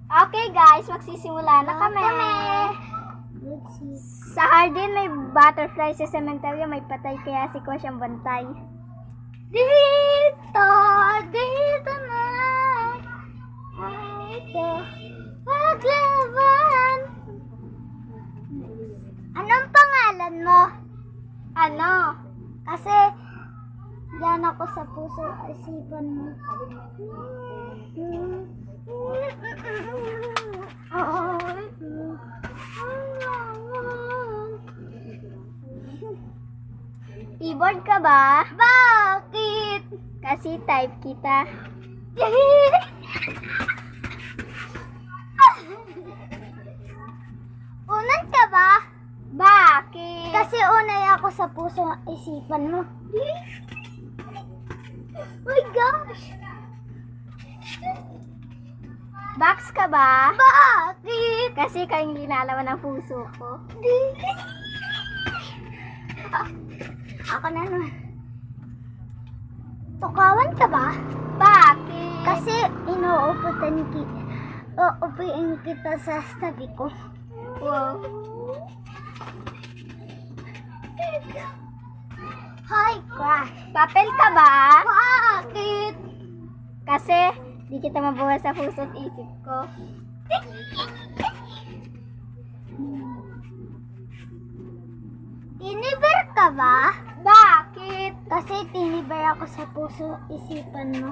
Okay guys, magsisimula na kami. Sa Hardin may butterfly, sa cemetery may patay, kaya si Kwa siyang bantay. Dito na. Dito. Paglaban. Anong pangalan mo? Ano? Kasi yan ako sa puso, isipan mo. Keyboard ka ba? Bakit? Kasi type kita. Unan ka ba? Bakit? Kasi unay ako sa puso, isipan mo. Oh my gosh! Box ka ba? Bakit? Kasi kayong linalaman ng puso ko. Ako na naman. Tukawan ka ba? Bakit? Kasi uupuin kita sa tabi ko. Wow. Hi, Crush. Papel ka ba? Bakit? Kasi di kita mabuhay sa puso't isip ko. Tiniber ka ba? Bakit? Kasi tiniber ako sa puso, isipan mo.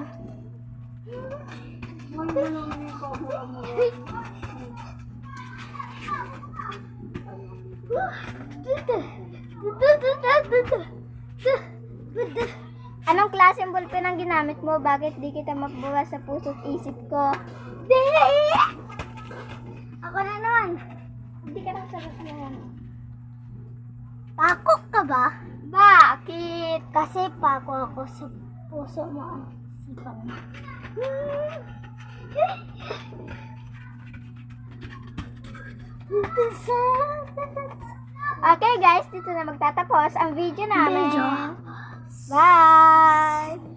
Anong klaseng ballpen ang ginamit mo? Bakit di kita mabuhay sa puso't isip ko? Ako na naman. Hindi ka nang sagot naman. Pakok ka ba? Bakit? Kasi pako ako sa puso mo ang isipan mo. Okay guys, dito na magtatapos ang video namin. Bye!